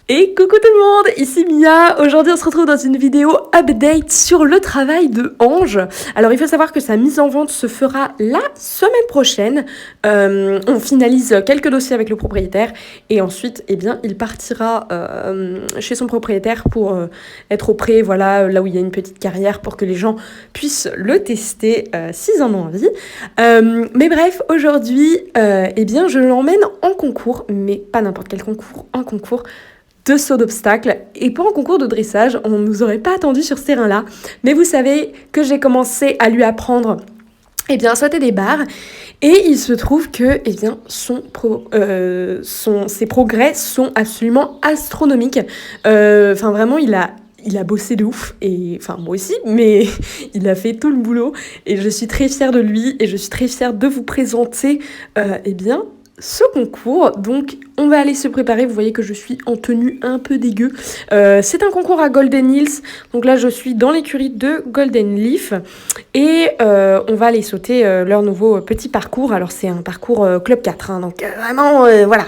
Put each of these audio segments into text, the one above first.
Et coucou tout le monde, ici Mia. Aujourd'hui on se retrouve dans une vidéo update sur le travail de Ange. Alors il faut savoir que sa mise en vente se fera la semaine prochaine. On finalise quelques dossiers avec le propriétaire et ensuite il partira chez son propriétaire pour être auprès, voilà, là où il y a une petite carrière pour que les gens puissent le tester s'ils en ont envie. Mais bref, aujourd'hui je l'emmène en concours, mais pas n'importe quel concours, un concours de saut d'obstacles et pas en concours de dressage. On ne nous aurait pas attendu sur ce terrain-là, mais vous savez que j'ai commencé à lui apprendre à sauter des barres et il se trouve que ses progrès sont absolument astronomiques. Vraiment, il a bossé de ouf, et enfin moi aussi, mais il a fait tout le boulot et je suis très fière de lui et je suis très fière de vous présenter ce concours. Donc on va aller se préparer. Vous voyez que je suis en tenue un peu dégueu. C'est un concours à Golden Hills, donc là je suis dans l'écurie de Golden Leaf et on va aller sauter leur nouveau petit parcours. Alors c'est un parcours Club 4 hein, donc vraiment voilà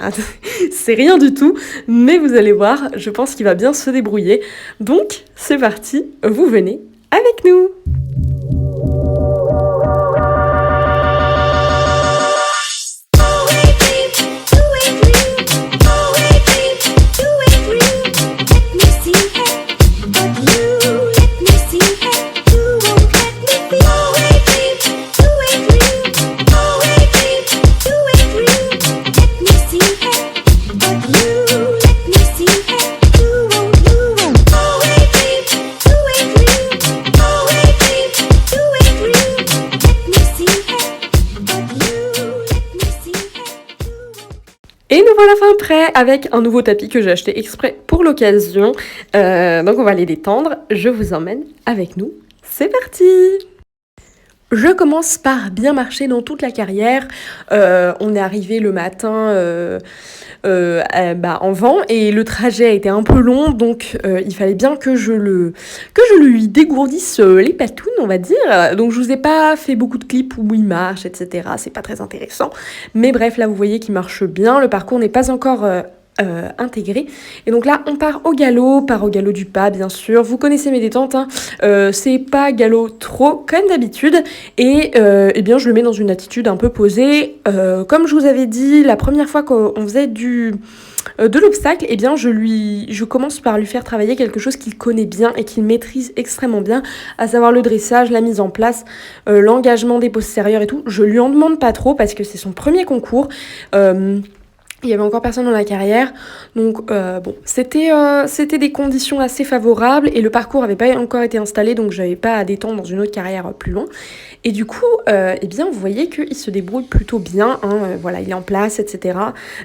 c'est rien du tout, mais vous allez voir, je pense qu'il va bien se débrouiller. Donc c'est parti, vous venez avec nous. Et nous voilà fin prêts avec un nouveau tapis que j'ai acheté exprès pour l'occasion. Donc on va les détendre. Je vous emmène avec nous. C'est parti! Je commence par bien marcher dans toute la carrière. On est arrivé le matin en vent et le trajet a été un peu long, donc il fallait bien que je lui dégourdisse les patounes, on va dire. Donc je vous ai pas fait beaucoup de clips où il marche, etc. C'est pas très intéressant. Mais bref, là vous voyez qu'il marche bien. Le parcours n'est pas encore intégré. Et donc là, on part au galop du pas, bien sûr. Vous connaissez mes détentes, hein. C'est pas galop trop, comme d'habitude. Et je le mets dans une attitude un peu posée. Comme je vous avais dit, la première fois qu'on faisait de l'obstacle, je commence par lui faire travailler quelque chose qu'il connaît bien et qu'il maîtrise extrêmement bien, à savoir le dressage, la mise en place, l'engagement des postérieurs et tout. Je lui en demande pas trop parce que c'est son premier concours. Il y avait encore personne dans la carrière, donc c'était des conditions assez favorables et le parcours n'avait pas encore été installé, donc j'avais pas à détendre dans une autre carrière plus loin. Et du coup, vous voyez qu'il se débrouille plutôt bien, hein, voilà, il est en place, etc.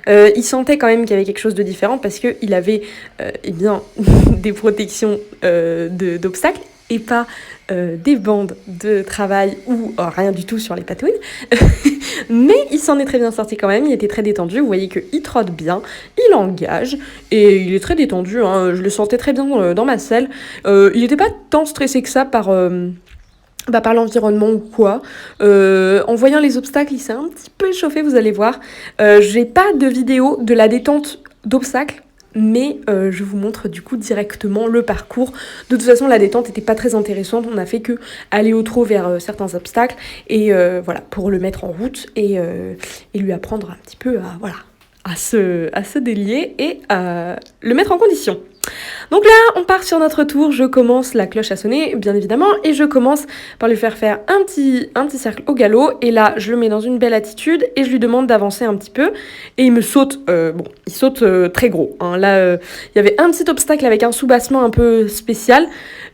Il sentait quand même qu'il y avait quelque chose de différent parce qu'il avait des protections d'obstacles et pas des bandes de travail ou rien du tout sur les patouilles. Mais il s'en est très bien sorti quand même, il était très détendu. Vous voyez qu'il trotte bien, il engage et il est très détendu, hein. Je le sentais très bien dans ma selle. Il n'était pas tant stressé que ça par l'environnement ou quoi. En voyant les obstacles, il s'est un petit peu échauffé, vous allez voir. J'ai pas de vidéo de la détente d'obstacles, mais je vous montre du coup directement le parcours. De toute façon, la détente n'était pas très intéressante, on n'a fait que aller au trot vers certains obstacles et pour le mettre en route et lui apprendre un petit peu à se délier et à le mettre en condition. Donc là, on part sur notre tour, je commence, la cloche à sonner, bien évidemment, et je commence par lui faire un petit cercle au galop, et là, je le mets dans une belle attitude, et je lui demande d'avancer un petit peu, et il me saute, il saute très gros, hein. Là, il y avait un petit obstacle avec un soubassement un peu spécial,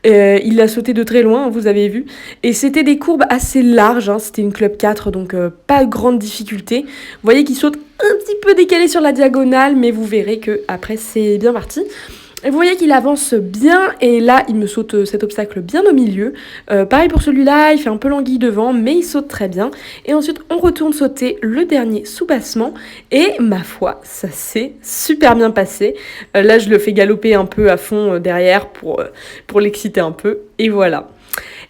il l'a sauté de très loin, vous avez vu, et c'était des courbes assez larges, hein. C'était une Club 4, donc pas grande difficulté. Vous voyez qu'il saute un petit peu décalé sur la diagonale, mais vous verrez que après c'est bien parti. Et vous voyez qu'il avance bien et là il me saute cet obstacle bien au milieu. Pareil pour celui-là, il fait un peu l'anguille devant mais il saute très bien. Et ensuite on retourne sauter le dernier soubassement et ma foi ça s'est super bien passé. Là je le fais galoper un peu à fond derrière pour l'exciter un peu et voilà.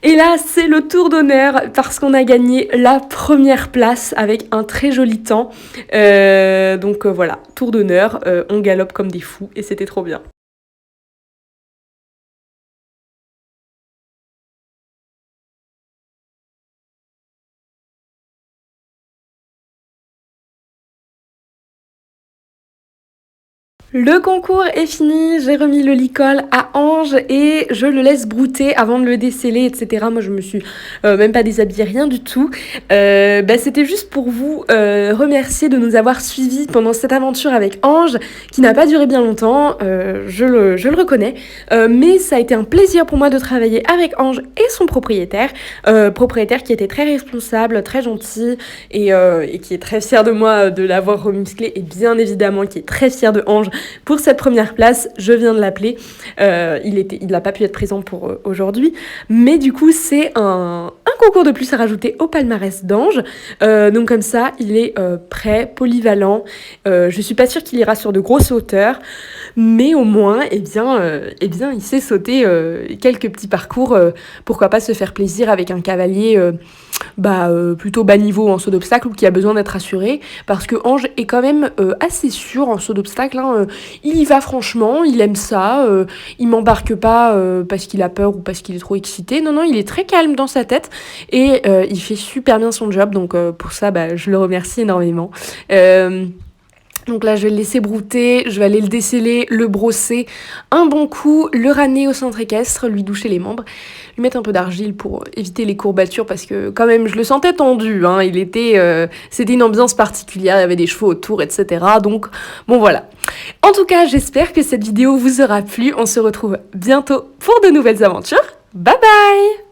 Et là, c'est le tour d'honneur parce qu'on a gagné la première place avec un très joli temps. Donc voilà, tour d'honneur, on galope comme des fous et c'était trop bien. Le concours est fini, j'ai remis le licol à Ange et je le laisse brouter avant de le déceler, etc. Moi, je me suis même pas déshabillée, rien du tout. C'était juste pour vous remercier de nous avoir suivis pendant cette aventure avec Ange, qui n'a pas duré bien longtemps, je le reconnais. Mais ça a été un plaisir pour moi de travailler avec Ange et son propriétaire qui était très responsable, très gentil et qui est très fier de moi de l'avoir remusclé et bien évidemment qui est très fier de Ange pour cette première place. Je viens de l'appeler. Il n'a pas pu être présent pour aujourd'hui. Mais du coup, c'est un concours de plus à rajouter au palmarès d'Ange. Donc comme ça, il est prêt, polyvalent. Je suis pas sûre qu'il ira sur de grosses hauteurs. Mais au moins, il sait sauter quelques petits parcours. Pourquoi pas se faire plaisir avec un cavalier plutôt bas niveau en saut d'obstacle ou qui a besoin d'être assuré. Parce que Ange est quand même assez sûr en saut d'obstacle. Il y va franchement, il aime ça. Il m'embarque pas parce qu'il a peur ou parce qu'il est trop excité. Non, il est très calme dans sa tête et il fait super bien son job. Donc pour ça, je le remercie énormément. Donc là, je vais le laisser brouter, je vais aller le déceler, le brosser un bon coup, le ramener au centre équestre, lui doucher les membres, lui mettre un peu d'argile pour éviter les courbatures parce que quand même, je le sentais tendu. C'était une ambiance particulière, il y avait des chevaux autour, etc. Donc bon voilà. En tout cas, j'espère que cette vidéo vous aura plu. On se retrouve bientôt pour de nouvelles aventures. Bye bye!